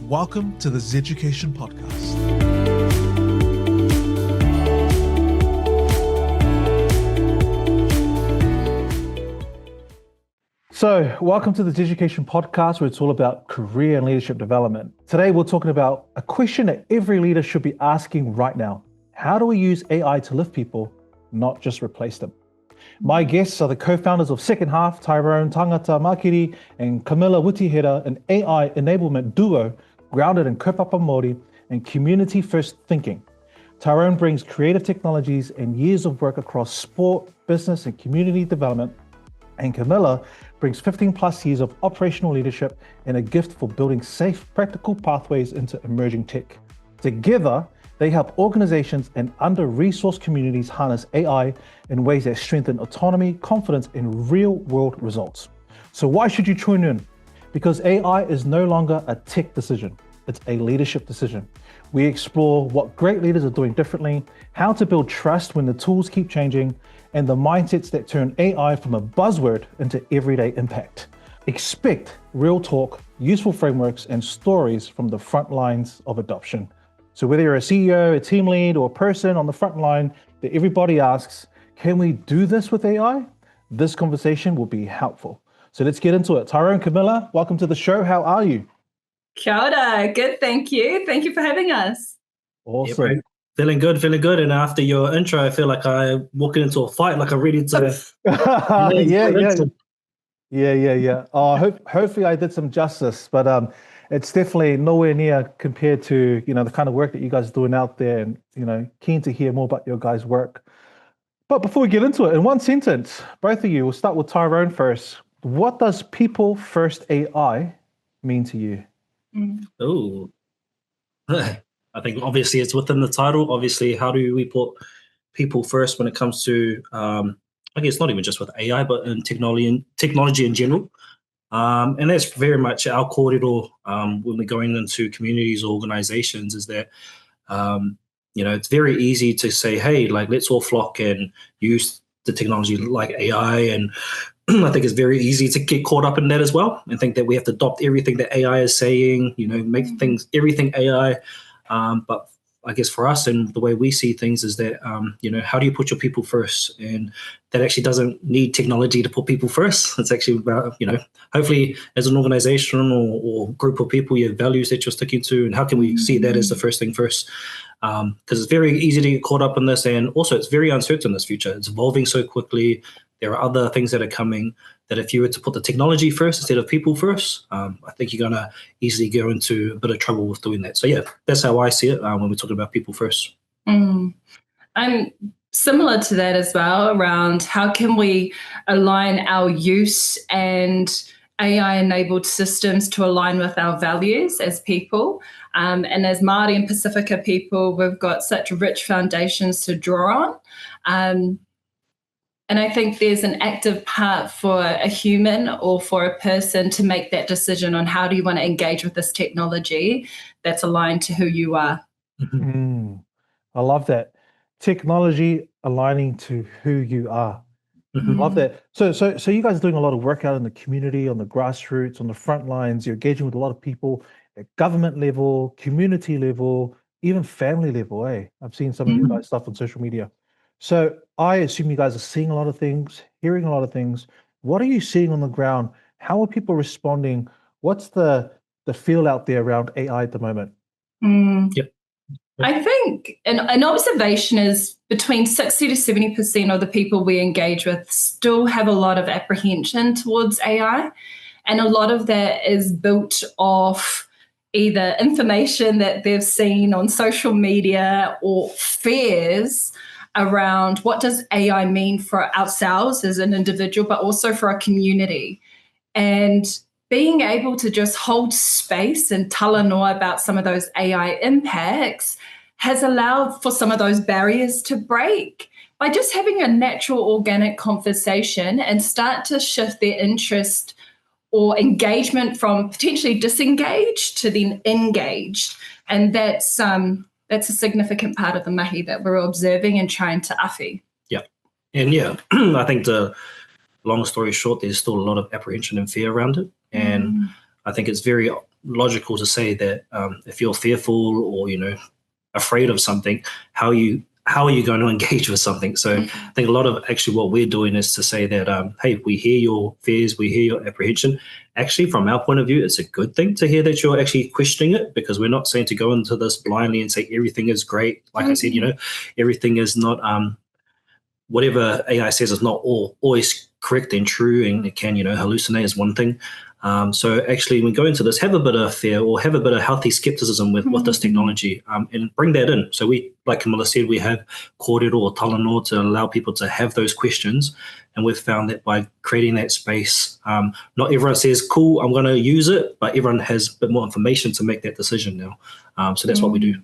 Welcome to the Zeducation podcast. So, welcome to the Zeducation podcast, where it's all about career and leadership development. Today, we're talking about a question that every leader should be asking right now. How do we use AI to lift people, not just replace them? My guests are the co-founders of Second Half, Tyrone, Tangata-Makiri, and Kamilla Witehira, an AI enablement duo grounded in kaupapa Māori and community-first thinking. Tyrone brings creative technologies and years of work across sport, business, and community development, and Kamilla brings 15 plus years of operational leadership and a gift for building safe, practical pathways into emerging tech. Together, they help organizations and under-resourced communities harness AI in ways that strengthen autonomy, confidence, and real-world results. So why should you tune in? Because AI is no longer a tech decision, it's a leadership decision. We explore what great leaders are doing differently, how to build trust when the tools keep changing, and the mindsets that turn AI from a buzzword into everyday impact. Expect real talk, useful frameworks, and stories from the front lines of adoption. So whether you're a CEO, a team lead, or a person on the front line that everybody asks, can we do this with AI? This conversation will be helpful. So let's get into it. Tyrone, Kamilla, welcome to the show. How are you? Kia ora. Good, thank you. Thank you for having us. Awesome. Yeah, feeling good. And after your intro, I feel like I'm walking into a fight, like I'm ready to. Yeah. Hopefully I did some justice, but it's definitely nowhere near compared to, the kind of work that you guys are doing out there, and, keen to hear more about your guys' work. But before we get into it, in one sentence, both of you, we'll start with Tyrone first. What does people first AI mean to you? Oh, I think obviously it's within the title. Obviously, how do we put people first when it comes to, I guess not even just with AI, but in technology in general. And that's very much our corridor when we're going into communities or organizations, is that, it's very easy to say, hey, like, let's all flock and use the technology like AI. And I think it's very easy to get caught up in that as well and think that we have to adopt everything that AI is saying, make everything AI. But I guess for us and the way we see things is that, how do you put your people first? And that actually doesn't need technology to put people first. It's actually about, hopefully as an organization or group of people, you have values that you're sticking to, and how can we see that as the first thing first? Because it's very easy to get caught up in this, and also it's very uncertain, this future. It's evolving so quickly. There are other things that are coming that if you were to put the technology first instead of people first, I think you're going to easily go into a bit of trouble with doing that. So yeah, that's how I see it when we're talking about people first. I'm similar to that as well, around how can we align our use and AI-enabled systems to align with our values as people. And as Māori and Pacifica people, we've got such rich foundations to draw on. And I think there's an active part for a human or for a person to make that decision on how do you want to engage with this technology that's aligned to who you are. I love that. Technology aligning to who you are. Love that. So you guys are doing a lot of work out in the community, on the grassroots, on the front lines. You're engaging with a lot of people at government level, community level, even family level. I've seen some of you guys' stuff on social media. So I assume you guys are seeing a lot of things, hearing a lot of things. What are you seeing on the ground? How are people responding? What's the feel out there around AI at the moment? Yep. I think an observation is between 60 to 70% of the people we engage with still have a lot of apprehension towards AI. And a lot of that is built off either information that they've seen on social media or fears around what does AI mean for ourselves as an individual, but also for our community. And being able to just hold space and talanoa about some of those AI impacts has allowed for some of those barriers to break by just having a natural, organic conversation and start to shift their interest or engagement from potentially disengaged to then engaged. And that's a significant part of the mahi that we're observing and trying to awhi. Yeah. And I think the long story short, there's still a lot of apprehension and fear around it. And I think it's very logical to say that if you're fearful or afraid of something, how are you going to engage with something? So I think a lot of actually what we're doing is to say that, hey, we hear your fears, we hear your apprehension. Actually, from our point of view, it's a good thing to hear that you're actually questioning it, because we're not saying to go into this blindly and say everything is great. Like I said, everything is not, whatever AI says is not always correct and true, and it can, hallucinate is one thing. So actually, when we go into this, have a bit of fear or have a bit of healthy skepticism with this technology, and bring that in. So we, like Kamilla said, we have kōrero or talanoa to allow people to have those questions. And we've found that by creating that space, not everyone says, cool, I'm going to use it, but everyone has a bit more information to make that decision now. So that's what we do.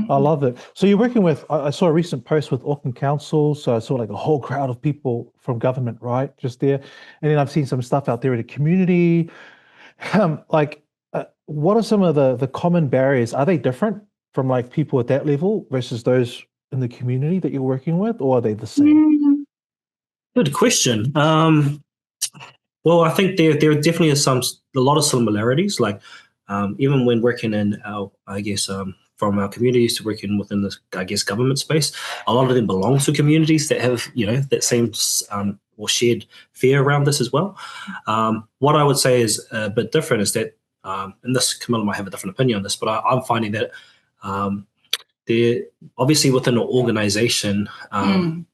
I love it. So you're working with, I saw a recent post with Auckland Council. So I saw like a whole crowd of people from government, right? Just there. And then I've seen some stuff out there in the community. What are some of the common barriers? Are they different from like people at that level versus those in the community that you're working with, or are they the same? Good question. Well, I think there definitely is a lot of similarities. Like even when working in our, from our communities to working within the, government space, a lot of them belong to communities that have, that same or shared fear around this as well. What I would say is a bit different is that, and this, Kamilla might have a different opinion on this, but I'm finding that they're obviously within an organization,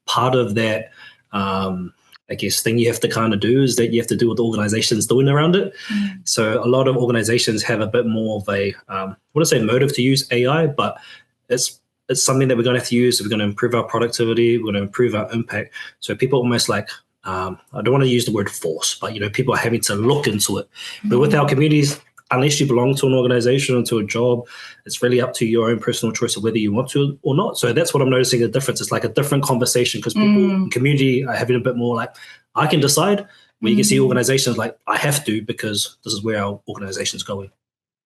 part of that, thing you have to kind of do is that you have to do what the organization's doing around it. So a lot of organizations have a bit more of a, I wouldn't say motive to use AI, but it's something that we're going to have to use. We're going to improve our productivity. We're going to improve our impact. So people almost like, I don't want to use the word force, but, people are having to look into it. But with our communities, unless you belong to an organization or to a job, it's really up to your own personal choice of whether you want to or not. So that's what I'm noticing the difference. It's like a different conversation because people in community are having a bit more like, I can decide, where you can see organizations like, I have to because this is where our organization's going.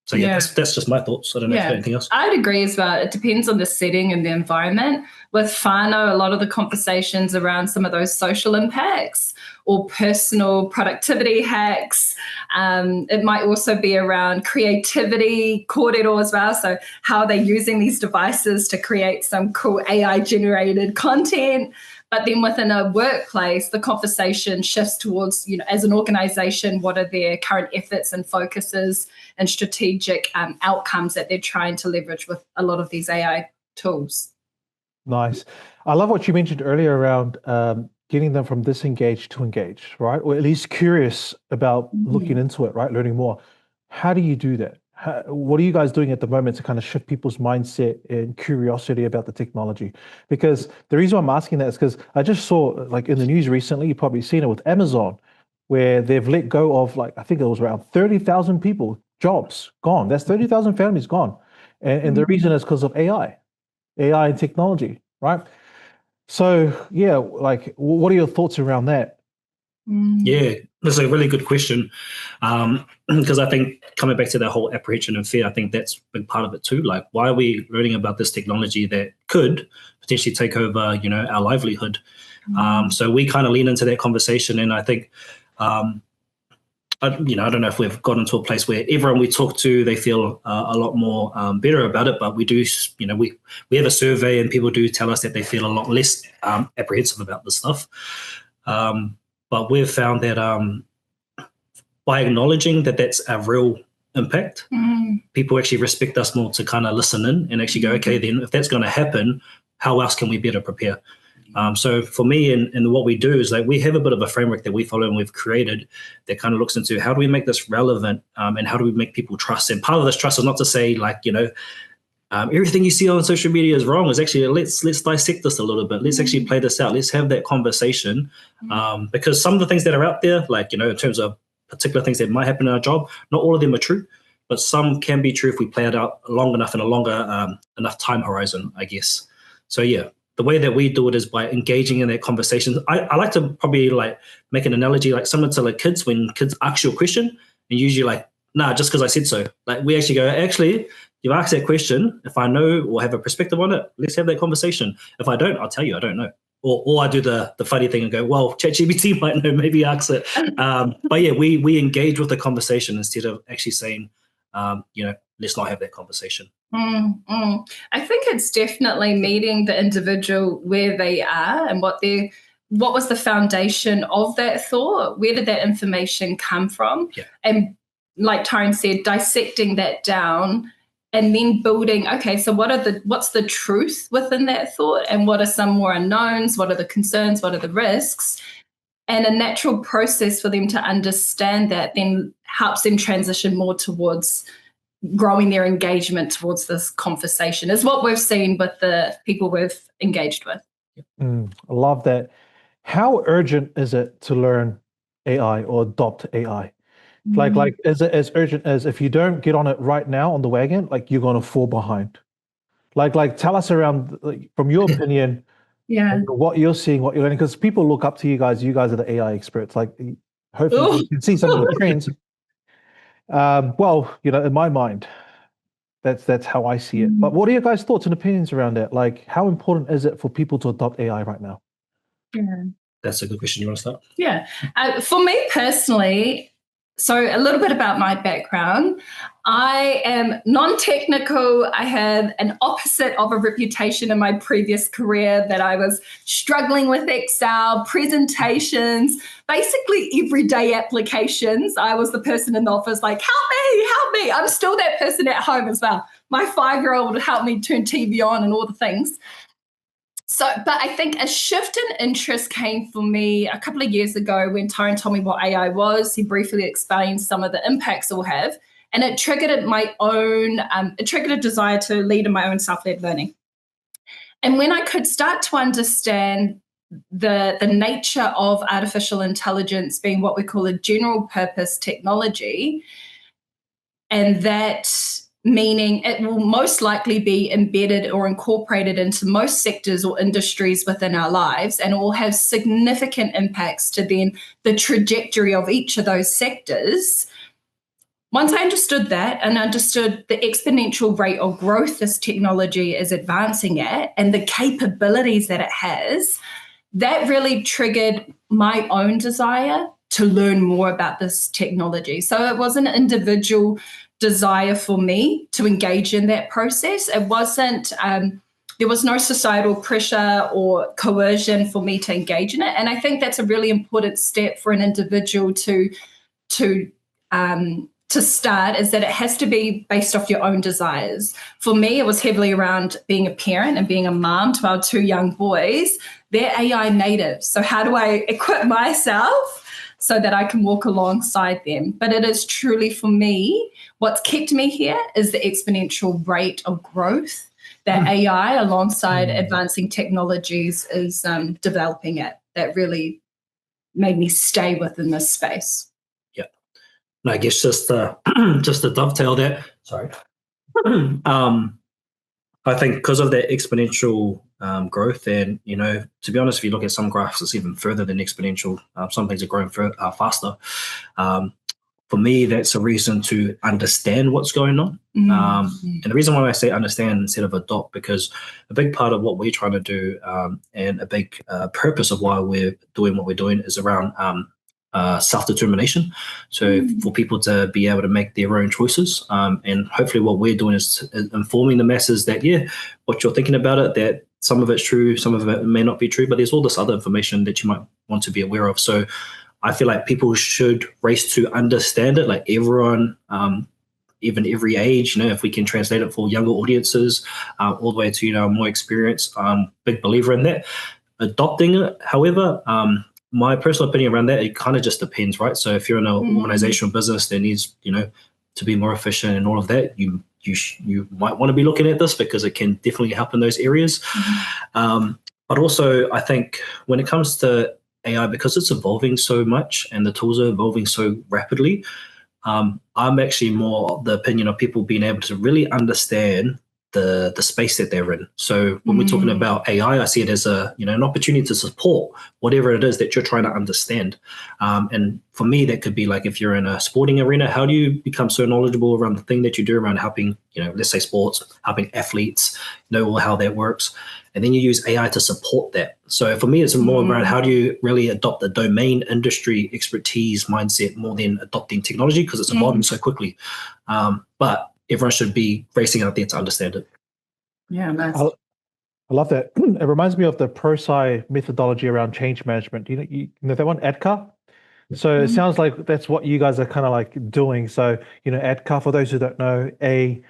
So that's just my thoughts. I don't know if you have anything else. I'd agree as well. It depends on the setting and the environment. With whānau, a lot of the conversations around some of those social impacts or personal productivity hacks. It might also be around creativity, kōrero as well. So how are they using these devices to create some cool AI-generated content? But then within a workplace, the conversation shifts towards, as an organization, what are their current efforts and focuses and strategic outcomes that they're trying to leverage with a lot of these AI tools. Nice. I love what you mentioned earlier around getting them from disengaged to engaged, right? Or at least curious about looking into it, right? Learning more. How do you do that? What are you guys doing at the moment to kind of shift people's mindset and curiosity about the technology? Because the reason I'm asking that is because I just saw, like in the news recently, you've probably seen it with Amazon, where they've let go of I think it was around 30,000 people, jobs gone. That's 30,000 families gone. And the reason is because of AI and technology, right? So what are your thoughts around that? Yeah, that's a really good question. Because I think coming back to that whole apprehension and fear, I think that's a big part of it too. Like, why are we learning about this technology that could potentially take over, our livelihood? So we kind of lean into that conversation. And I think, I don't know if we've gotten to a place where everyone we talk to, they feel a lot more better about it. But we do, we have a survey and people do tell us that they feel a lot less apprehensive about this stuff. But we've found that by acknowledging that that's a real impact, people actually respect us more to kind of listen in and actually go, okay, then if that's going to happen, how else can we better prepare? So for me and what we do is like we have a bit of a framework that we follow and we've created that kind of looks into how do we make this relevant and how do we make people trust? And part of this trust is not to say like, everything you see on social media is wrong. It's actually let's dissect this a little bit. Let's actually play this out. Let's have that conversation because some of the things that are out there, like, in terms of particular things that might happen in our job, not all of them are true, but some can be true if we play it out long enough in a longer enough time horizon, I guess. So yeah. The way that we do it is by engaging in that conversation. I like to probably like make an analogy like similar to like kids when kids ask you a question and usually like, nah, just because I said so. Like we actually go, actually, you've asked that question. If I know or have a perspective on it, let's have that conversation. If I don't, I'll tell you I don't know. Or I do the funny thing and go, well, ChatGPT might know, maybe ask it. But yeah, we engage with the conversation instead of actually saying, let's not have that conversation. I think it's definitely meeting the individual where they are and what was the foundation of that thought? Where did that information come from? Yeah. And like Tyrone said, dissecting that down and then building, okay, so what's the truth within that thought, and what are some more unknowns? What are the concerns? What are the risks? And a natural process for them to understand that then helps them transition more towards growing their engagement towards this conversation, is what we've seen with the people we've engaged with. I love that. How urgent is it to learn AI or adopt AI? Like, is it as urgent as if you don't get on it right now on the wagon, like you're going to fall behind? Like, tell us around, from your opinion, what you're seeing, what you're learning, because people look up to you guys. You guys are the AI experts. Like, hopefully you can see some of the trends. Well, in my mind, that's how I see it. But what are your guys' thoughts and opinions around it? Like, how important is it for people to adopt AI right now? Yeah. That's a good question. You want to start? Yeah. For me personally, so a little bit about my background. I am non-technical. I had an opposite of a reputation in my previous career that I was struggling with Excel, presentations, basically everyday applications. I was the person in the office like, help me. I'm still that person at home as well. My 5-year-old would help me turn TV on and all the things. So, but I think a shift in interest came for me a couple of years ago when Tyrone told me what AI was. He briefly explained some of the impacts it will have, and it triggered my own, it triggered a desire to lead in my own self-led learning. And when I could start to understand the nature of artificial intelligence being what we call a general purpose technology, and that meaning it will most likely be embedded or incorporated into most sectors or industries within our lives, and it will have significant impacts to then the trajectory of each of those sectors. Once I understood that and understood the exponential rate of growth this technology is advancing at and the capabilities that it has, that really triggered my own desire to learn more about this technology. So it was an individual desire for me to engage in that process. It wasn't, there was no societal pressure or coercion for me to engage in it. And I think that's a really important step for an individual to start, is that it has to be based off your own desires. For me, it was heavily around being a parent and being a mom to our 2 young boys. They're AI natives. So how do I equip myself so that I can walk alongside them? But it is truly, for me, what's kept me here is the exponential rate of growth that AI alongside advancing technologies is developing at. That really made me stay within this space. Yeah. And I guess just to dovetail that, sorry. I think because of that exponential growth, and to be honest, if you look at some graphs, it's even further than exponential. Some things are growing faster. For me, that's a reason to understand what's going on. And the reason why I say understand instead of adopt, because a big part of what we're trying to do, and a big purpose of why we're doing what we're doing, is around self-determination. So for people to be able to make their own choices, and hopefully what we're doing is informing the masses that, what you're thinking about it, that some of it's true, some of it may not be true, but there's all this other information that you might want to be aware of. So I feel like people should race to understand it, like everyone, even every age, if we can translate it for younger audiences, all the way to, more experienced, big believer in that. Adopting it, however, my personal opinion around that, it kind of just depends, right? So if you're in an organizational business that needs, to be more efficient and all of that, you might want to be looking at this because it can definitely help in those areas. But also, I think when it comes to AI, because it's evolving so much and the tools are evolving so rapidly, I'm actually more of the opinion of people being able to really understand the space that they're in. So when we're talking about AI, I see it as a an opportunity to support whatever it is that you're trying to understand. And for me, that could be like if you're in a sporting arena, how do you become so knowledgeable around the thing that you do around helping, let's say sports, helping athletes know how that works. And then you use AI to support that. So for me, it's more about how do you really adopt the domain industry expertise mindset more than adopting technology, because it's evolving so quickly. But everyone should be racing out there to understand it. Yeah, nice. I love that. It reminds me of the ProSci methodology around change management. You know that one, ADKAR? So it sounds like that's what you guys are kind of like doing. So, ADKAR, for those who don't know, ADKAR,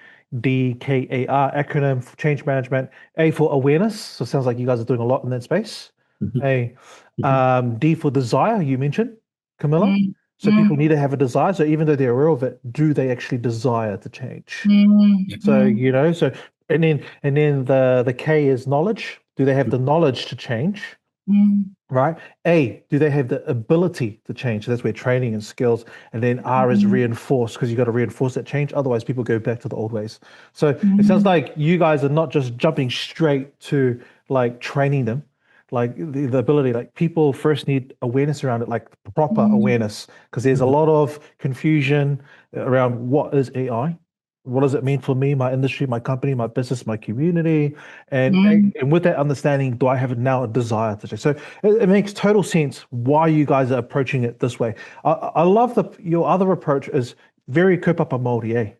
acronym for change management. A for awareness. So it sounds like you guys are doing a lot in that space. A, D for desire, you mentioned, Kamilla. So people need to have a desire. So even though they're aware of it, do they actually desire to change? So, so and then the K is knowledge. Do they have the knowledge to change? Right? A, do they have the ability to change? So that's where training and skills. And then R is reinforce, because you got to reinforce that change. Otherwise, people go back to the old ways. So it sounds like you guys are not just jumping straight to like training them, like the ability, like people first need awareness around it, like proper awareness, because there's a lot of confusion around what is AI. What does it mean for me, my industry, my company, my business, my community? And with that understanding, do I have now a desire to change? So it makes total sense why you guys are approaching it this way. I love your other approach is very kaupapa Māori, eh?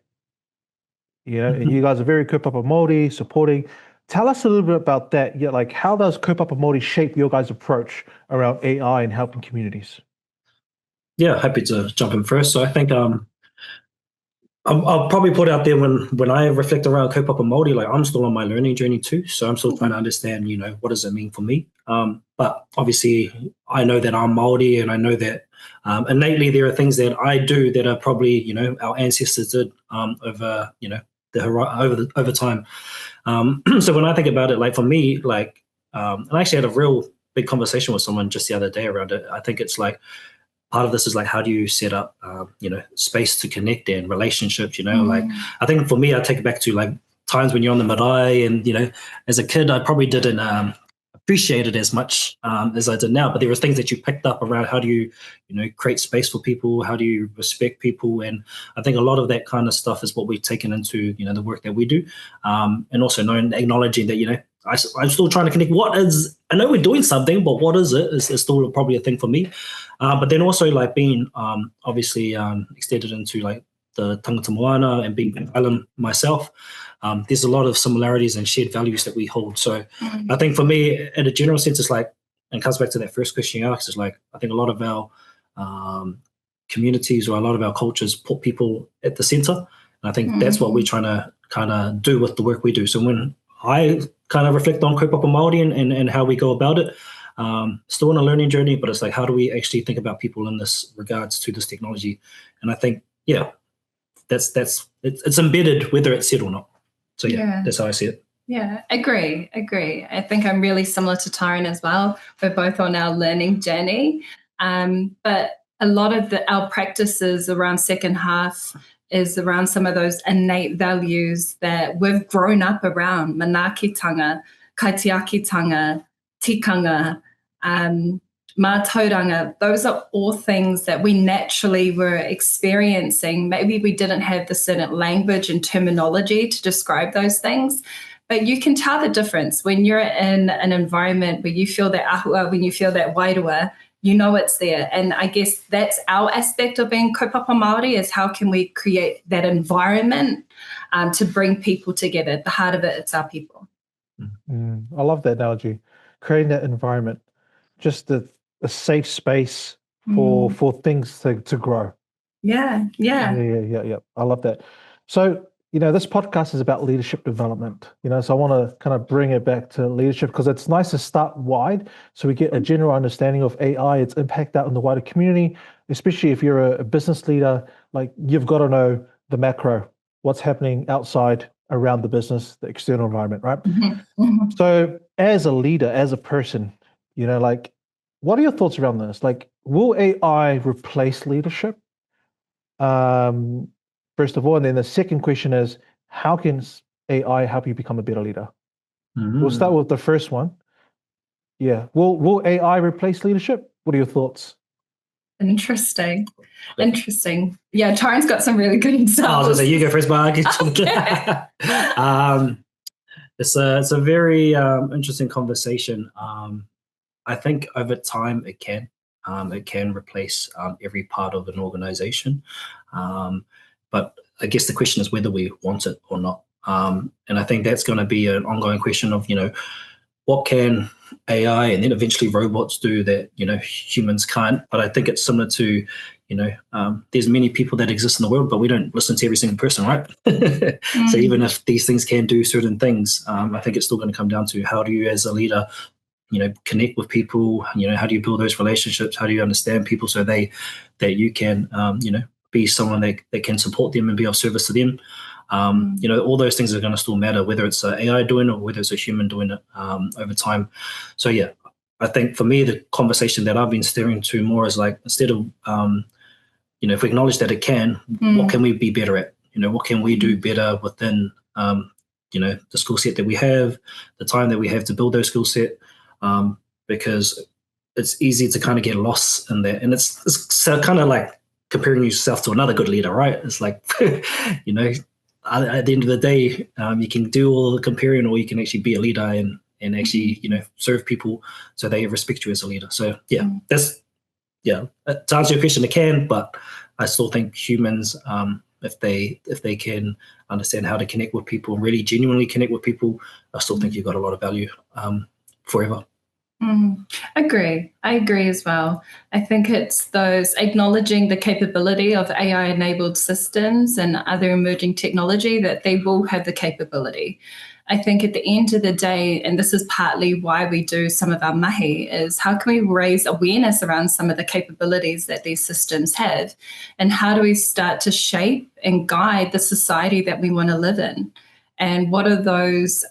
And you guys are very kaupapa Māori, supporting. Tell us a little bit about that. Yeah, like how does kaupapa Māori shape your guys' approach around AI and helping communities? Yeah, happy to jump in first. So I think I'll probably put out there when I reflect around kaupapa Māori, like I'm still on my learning journey too. So I'm still trying to understand, what does it mean for me? But obviously I know that I'm Māori, and I know that innately there are things that I do that are probably, our ancestors did over, over time. So when I think about it, like for me, like, and I actually had a real big conversation with someone just the other day around it. I think it's like, part of this is like, how do you set up, space to connect and relationships, like, I think for me, I take it back to like times when you're on the marae and, as a kid, I probably didn't appreciate it as much as I did now, but there were things that you picked up around how do you, create space for people? How do you respect people? And I think a lot of that kind of stuff is what we've taken into, the work that we do. And also acknowledging that, I'm still trying to connect. I know we're doing something, but what is it is still probably a thing for me. But then also like being obviously extended into like the tangata moana and being island myself, there's a lot of similarities and shared values that we hold. So I think for me, in a general sense, it's like, and it comes back to that first question you asked, is like, I think a lot of our communities or a lot of our cultures put people at the center. And I think that's what we're trying to kind of do with the work we do. So when I kind of reflect on kaupapa Māori and how we go about it, still on a learning journey, but it's like, how do we actually think about people in this regards to this technology? And I think, it's embedded whether it's said or not. So that's how I see it. Yeah, agree. I think I'm really similar to Tyrone as well. We're both on our learning journey. But a lot of our practices around second half is around some of those innate values that we've grown up around: manaakitanga, kaitiakitanga, tikanga, mātauranga. Those are all things that we naturally were experiencing. Maybe we didn't have the certain language and terminology to describe those things, but you can tell the difference when you're in an environment where you feel that ahua, when you feel that wairua, it's there. And I guess that's our aspect of being kaupapa Māori, is how can we create that environment to bring people together. At the heart of it, it's our people. I love that analogy. Creating that environment, just a safe space for things to grow. Yeah. I love that. So, this podcast is about leadership development, so I want to kind of bring it back to leadership, because it's nice to start wide so we get a general understanding of AI, its impact out in the wider community, especially if you're a business leader. Like, you've got to know the macro, what's happening outside around the business, the external environment, right? So as a leader, as a person, like, what are your thoughts around this? Like, will AI replace leadership? First of all, and then the second question is, how can AI help you become a better leader? We'll start with the first one. Yeah. Will AI replace leadership? What are your thoughts? Interesting. Yeah, Tyrone's got some really good I was examples. going to say, you go first, Mark. It's a very interesting conversation. I think over time it can replace every part of an organization, but I guess the question is whether we want it or not. And I think that's going to be an ongoing question of, what can AI and then eventually robots do that humans can't. But I think it's similar to there's many people that exist in the world, but we don't listen to every single person, right? So even if these things can do certain things, I think it's still going to come down to how do you as a leader connect with people, how do you build those relationships, how do you understand people so that you can be someone that can support them and be of service to them. All those things are going to still matter, whether it's AI doing it or whether it's a human doing it over time. So yeah, I think for me, the conversation that I've been steering to more is like, instead of, if we acknowledge that it can, what can we be better at? What can we do better within, the skill set that we have, the time that we have to build those skill set, because it's easy to kind of get lost in that. And it's kind of like comparing yourself to another good leader, right? It's like, at the end of the day, you can do all the comparing, or you can actually be a leader and actually, serve people so they respect you as a leader. So yeah, to answer your question, it can, but I still think humans, if they can understand how to connect with people and really genuinely connect with people, I still think you've got a lot of value forever. I agree as well. I think it's those acknowledging the capability of AI-enabled systems and other emerging technology, that they will have the capability. I think at the end of the day, and this is partly why we do some of our mahi, is how can we raise awareness around some of the capabilities that these systems have, and how do we start to shape and guide the society that we want to live in, and what are those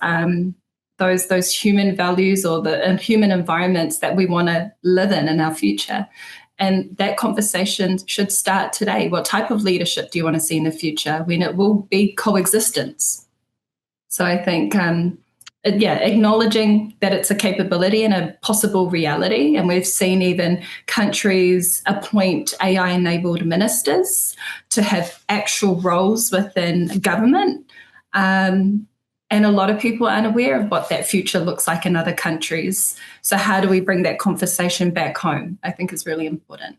human values or the human environments that we want to live in our future. And that conversation should start today. What type of leadership do you want to see in the future when it will be coexistence? So I think, acknowledging that it's a capability and a possible reality. And we've seen even countries appoint AI-enabled ministers to have actual roles within government. And a lot of people aren't aware of what that future looks like in other countries. So how do we bring that conversation back home? I think is really important.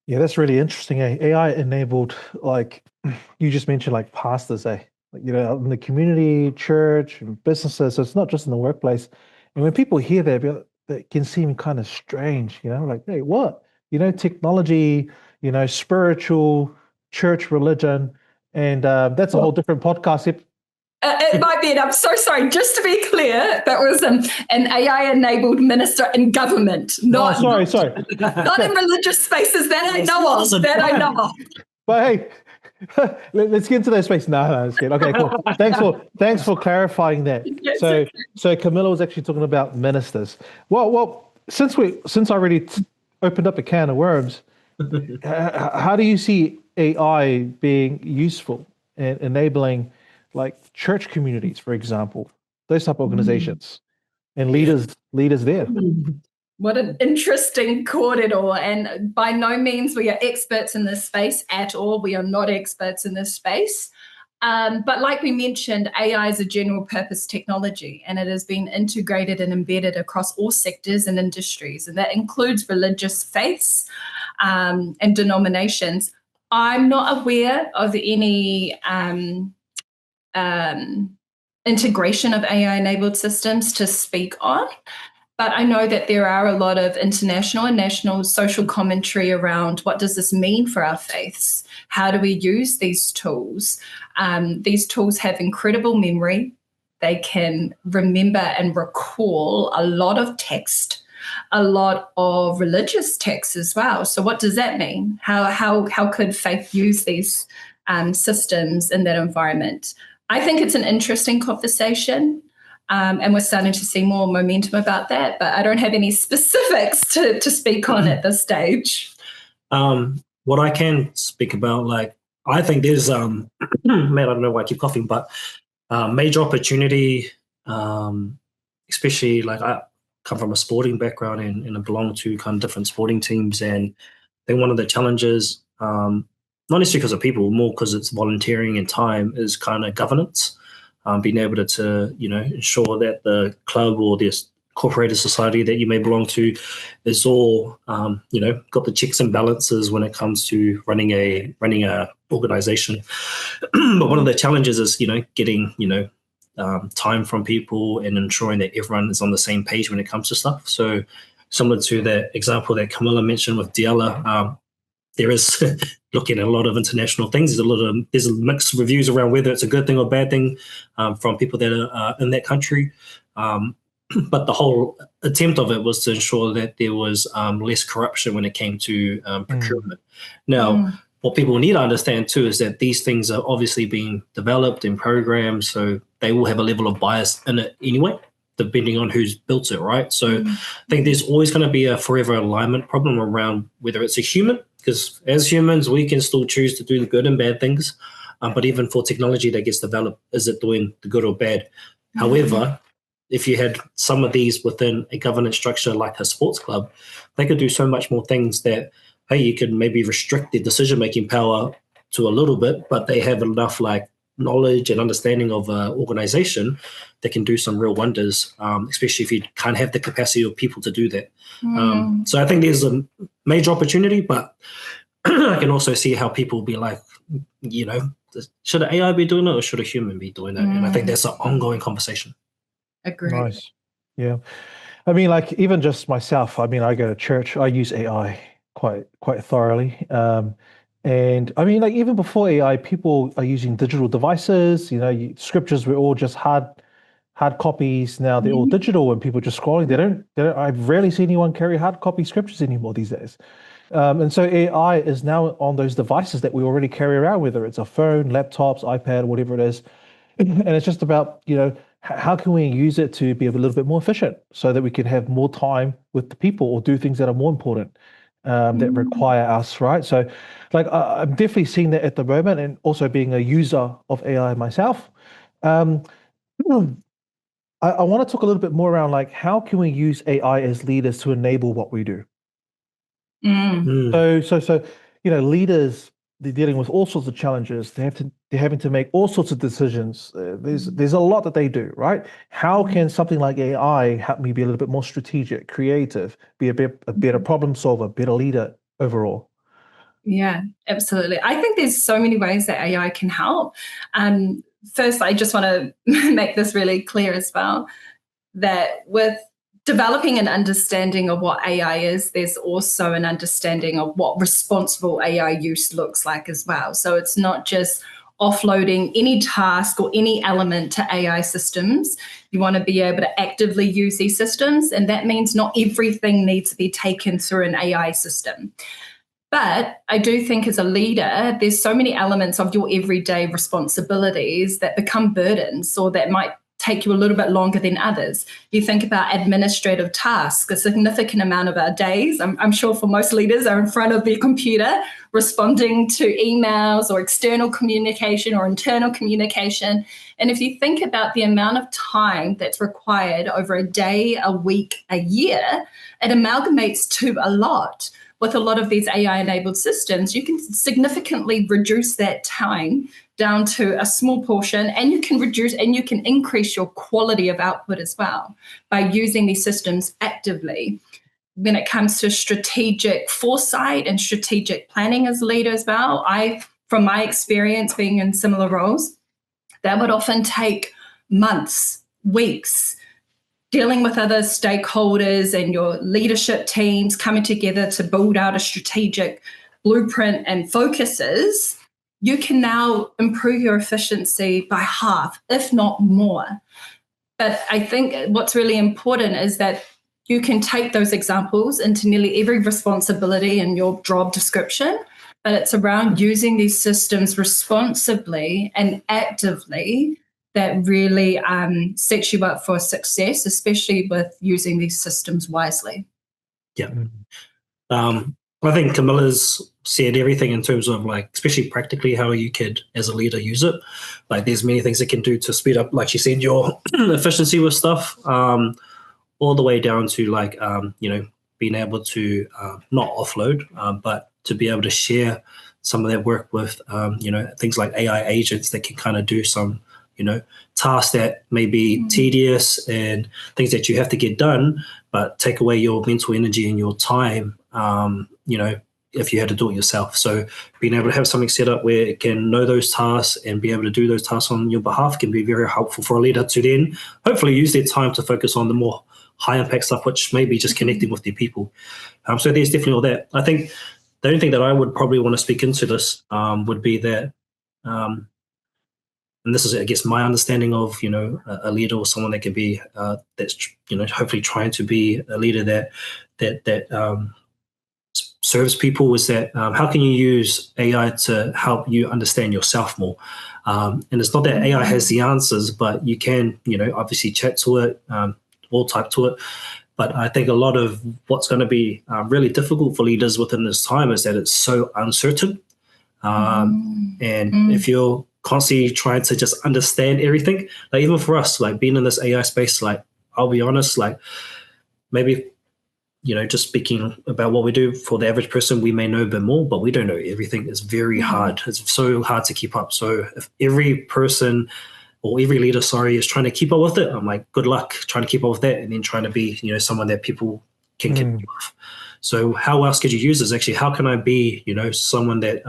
Yeah, that's really interesting. AI-enabled, like you just mentioned, like pastors, like, in the community, church, and businesses. So it's not just in the workplace. And when people hear that, it can seem kind of strange, like, hey, what? Technology, spiritual, church, religion. And that's a whole different podcast. It might be, and I'm so sorry, just to be clear, that was an AI-enabled minister in government, not sorry. not in religious spaces that I know of. But hey, let's get into those spaces. No, let's get. Okay, cool. Thanks for clarifying that. So Kamilla was actually talking about ministers. Well, since I already opened up a can of worms, how do you see AI being useful and enabling, like, church communities, for example, those type of organizations, and leaders there? What an interesting corridor. And by no means we are experts in this space at all. We are not experts in this space. But like we mentioned, AI is a general purpose technology, and it has been integrated and embedded across all sectors and industries. And that includes religious faiths and denominations. I'm not aware of any integration of AI-enabled systems to speak on, but I know that there are a lot of international and national social commentary around what does this mean for our faiths? How do we use these tools? These tools have incredible memory. They can remember and recall a lot of text, a lot of religious text as well. So what does that mean? How could faith use these systems in that environment? I think it's an interesting conversation, and we're starting to see more momentum about that, but I don't have any specifics to speak on at this stage. What I can speak about, like, I think there's, man, I don't know why I keep coughing, but Major opportunity, especially like I come from a sporting background and I belong to kind of different sporting teams. And I think one of the challenges, not necessarily because of people, more because it's volunteering and time, is kind of governance. Being able to ensure that the club or this corporated society that you may belong to is all got the checks and balances when it comes to running a organization. But one of the challenges is getting time from people and ensuring that everyone is on the same page when it comes to stuff. So similar to that example that Kamilla mentioned with Diala, there is looking at a lot of international things. There's mixed reviews around whether it's a good thing or bad thing from people that are in that country. But the whole attempt of it was to ensure that there was less corruption when it came to procurement. Now, what people need to understand too is that these things are obviously being developed and programmed, so they will have a level of bias in it anyway, depending on who's built it, right? So I think there's always going to be a forever alignment problem around whether it's a human, because as humans, we can still choose to do the good and bad things. But even for technology that gets developed, is it doing the good or bad? However, if you had some of these within a governance structure like a sports club, they could do so much more things that, hey, you could maybe restrict their decision-making power to a little bit, but they have enough like knowledge and understanding of organization that can do some real wonders, especially if you can't have the capacity of people to do that. So I think there's a major opportunity, but I can also see how people will be like, should an AI be doing it or should a human be doing it? And I think that's an ongoing conversation. Agree. Nice. Yeah. I mean, like even just myself, I mean, I go to church, I use AI quite thoroughly. And I mean, like even before AI, people are using digital devices. Scriptures were all just hard copies. Now they're all digital, and people just scrolling. They don't. I've rarely seen anyone carry hard copy scriptures anymore these days. And so AI is now on those devices that we already carry around, whether it's a phone, laptops, iPad, whatever it is. And it's just about how can we use it to be a little bit more efficient, so that we can have more time with the people or do things that are more important. That require us, right? So, like, I'm definitely seeing that at the moment, and also being a user of AI myself. I want to talk a little bit more around like how can we use AI as leaders to enable what we do. So leaders, they're dealing with all sorts of challenges. They're having to make all sorts of decisions. There's a lot that they do, right? How can something like AI help me be a little bit more strategic, creative, be a better problem solver, better leader overall? Yeah, absolutely. I think there's so many ways that AI can help. First, I just want to make this really clear as well, that with developing an understanding of what AI is, there's also an understanding of what responsible AI use looks like as well. So it's not just offloading any task or any element to AI systems. You want to be able to actively use these systems, and that means not everything needs to be taken through an AI system. But I do think as a leader, there's so many elements of your everyday responsibilities that become burdens, or that might take you a little bit longer than others. You think about administrative tasks. A significant amount of our days, I'm sure for most leaders, are in front of their computer responding to emails or external communication or internal communication. And if you think about the amount of time that's required over a day, a week, a year, it amalgamates to a lot. With a lot of these AI-enabled systems, you can significantly reduce that time down to a small portion, and you can increase your quality of output as well by using these systems actively. When it comes to strategic foresight and strategic planning as a leader as well, from my experience being in similar roles, that would often take months, weeks, dealing with other stakeholders and your leadership teams coming together to build out a strategic blueprint and focuses. You can now improve your efficiency by half, if not more. But I think what's really important is that you can take those examples into nearly every responsibility in your job description, but it's around using these systems responsibly and actively that really sets you up for success, especially with using these systems wisely. Yeah. I think Camilla's said everything in terms of like, especially practically how you could, as a leader, use it. Like, there's many things it can do to speed up, like she said, your efficiency with stuff, all the way down to like, being able to not offload, but to be able to share some of that work with, things like AI agents that can kind of do some, tasks that may be tedious and things that you have to get done, but take away your mental energy and your time, if you had to do it yourself. So being able to have something set up where it can know those tasks and be able to do those tasks on your behalf can be very helpful for a leader to then hopefully use their time to focus on the more high impact stuff, which may be just connecting with their people. So there's definitely all that. I think the only thing that I would probably want to speak into this would be that, and this is, I guess, my understanding of, a leader or someone that can be, that's, hopefully trying to be a leader that serves people, is that how can you use AI to help you understand yourself more? And it's not that AI has the answers, but you can, obviously chat to it, or type to it. But I think a lot of what's going to be really difficult for leaders within this time is that it's so uncertain. And if you're constantly trying to just understand everything, like even for us, like being in this AI space, like I'll be honest, like maybe, just speaking about what we do, for the average person, we may know a bit more, but we don't know everything. It's very hard. It's so hard to keep up. So if every person or every leader, is trying to keep up with it, I'm like, good luck trying to keep up with that, and then trying to be, someone that people can connect with. So how else could you use this? Actually, how can I be, someone that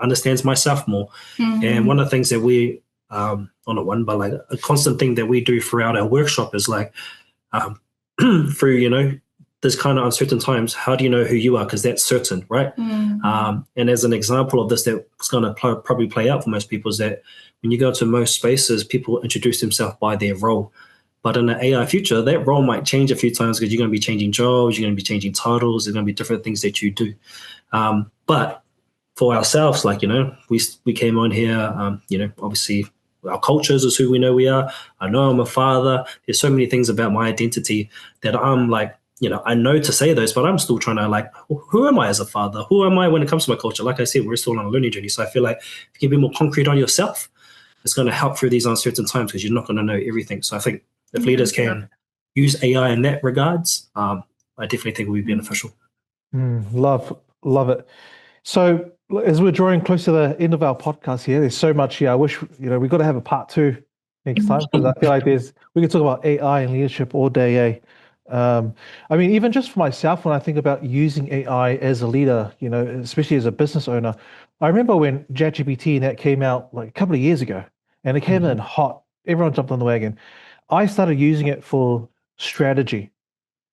understands myself more? And one of the things that we, not one, but like a constant thing that we do throughout our workshop is like, through, this kind of uncertain times, how do you know who you are? Because that's certain, right? And as an example of this, that's going to probably play out for most people, is that when you go to most spaces, people introduce themselves by their role. But in the AI future, that role might change a few times because you're going to be changing jobs, you're going to be changing titles, there's going to be different things that you do. But for ourselves, like, we came on here, obviously our cultures is who we know we are. I know I'm a father. There's so many things about my identity that I'm like, I know to say those, but I'm still trying to like, who am I as a father? Who am I when it comes to my culture? Like I said, we're still on a learning journey. So I feel like if you can be more concrete on yourself, it's going to help through these uncertain times because you're not going to know everything. So I think if leaders can use AI in that regards, I definitely think it will be beneficial. Love it. So as we're drawing close to the end of our podcast here, there's so much here. I wish, we've got to have a part 2 next time, because I feel like we could talk about AI and leadership all day. I mean, even just for myself, when I think about using AI as a leader, especially as a business owner, I remember when ChatGPT and that came out like a couple of years ago, and it came in hot. Everyone jumped on the wagon. I started using it for strategy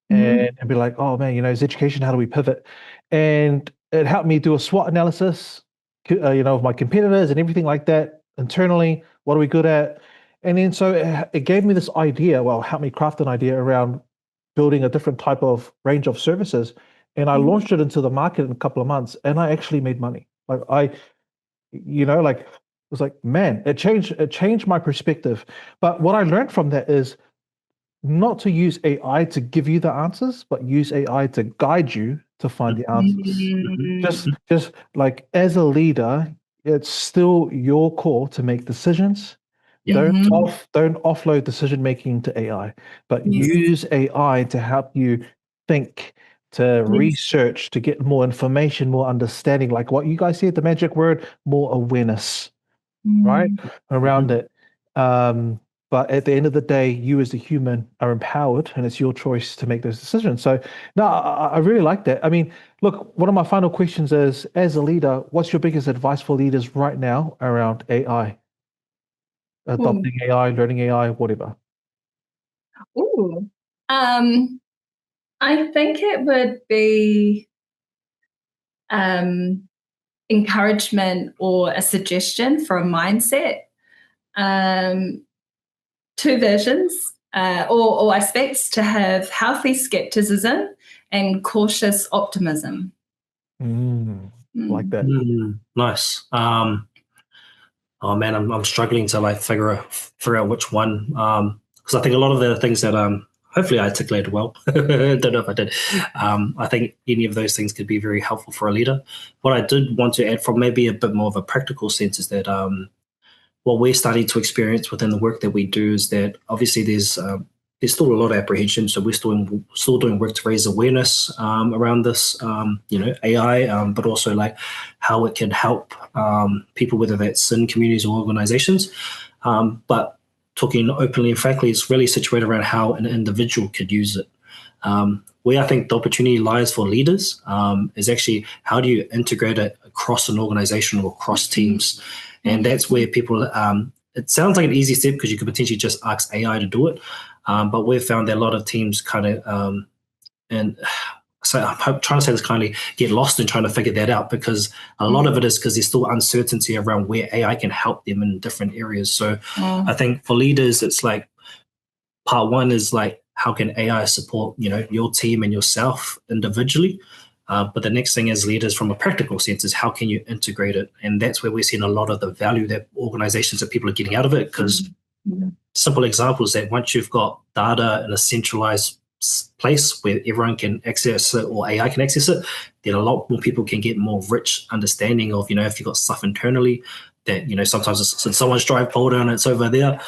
and be like, oh man, Zeducation, how do we pivot? And it helped me do a SWOT analysis, of my competitors and everything like that internally. What are we good at? And then so it gave me this idea, helped me craft an idea around building a different type of range of services. And I launched it into the market in a couple of months, and I actually made money. Like it was like, man, it changed my perspective. But what I learned from that is not to use AI to give you the answers, but use AI to guide you to find the answers. Just like as a leader, it's still your call to make decisions. Don't offload decision making to AI, but use AI to help you think, to research, to get more information, more understanding. Like what you guys said, the magic word, more awareness, right, around it. But at the end of the day, you as a human are empowered, and it's your choice to make those decisions. So, no, I really like that. I mean, look, one of my final questions is, as a leader, what's your biggest advice for leaders right now around AI? Adopting AI, learning AI, whatever. I think it would be encouragement or a suggestion for a mindset. 2 versions or aspects: to have healthy skepticism and cautious optimism. Like that. Nice. Oh man, I'm struggling to like figure out which one, because I think a lot of the things that hopefully I articulated well. Don't know if I did. I think any of those things could be very helpful for a leader. What I did want to add from maybe a bit more of a practical sense is that what we're starting to experience within the work that we do is that obviously there's still a lot of apprehension. So we're still doing work to raise awareness around this, AI, but also like how it can help people, whether that's in communities or organizations. But talking openly and frankly, it's really situated around how an individual could use it. Where I think the opportunity lies for leaders is actually how do you integrate it across an organization or across teams? And that's where people, it sounds like an easy step because you could potentially just ask AI to do it. But we've found that a lot of teams kind of, and so I'm trying to say this kindly, get lost in trying to figure that out because a lot of it is because there's still uncertainty around where AI can help them in different areas. So I think for leaders, it's like part one is like, how can AI support, your team and yourself individually? But the next thing as leaders from a practical sense is how can you integrate it? And that's where we're seeing a lot of the value that organizations and people are getting out of it because simple examples that once you've got data in a centralized place where everyone can access it or AI can access it, then a lot more people can get more rich understanding of, if you've got stuff internally that, sometimes it's someone's drive folder and it's over there.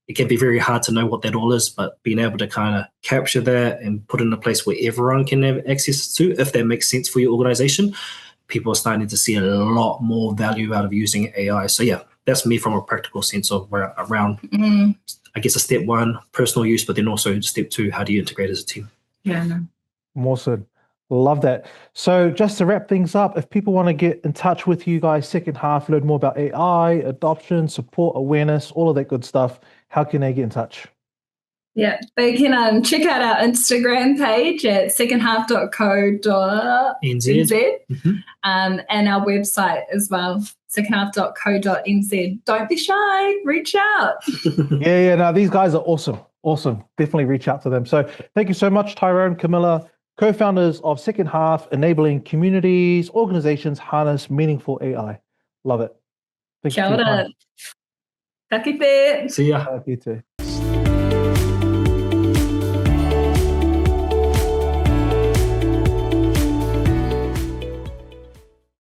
It can be very hard to know what that all is, but being able to kind of capture that and put it in a place where everyone can have access to, if that makes sense for your organization, people are starting to see a lot more value out of using AI. So yeah, that's me from a practical sense of around, I guess, a step one, personal use, but then also step two, how do you integrate as a team? Yeah. Awesome. Love that. So just to wrap things up, if people want to get in touch with you guys, second half, learn more about AI, adoption, support, awareness, all of that good stuff, how can they get in touch? Yeah, they can check out our Instagram page at secondhalf.co.nz and our website as well, secondhalf.co.nz. Don't be shy, reach out. No, these guys are awesome. Awesome. Definitely reach out to them. So thank you so much, Tyrone, Kamilla, co-founders of Second Half, enabling communities, organizations harness meaningful AI. Love it. Thank you. Kia ora. Ka kite. See ya. You too.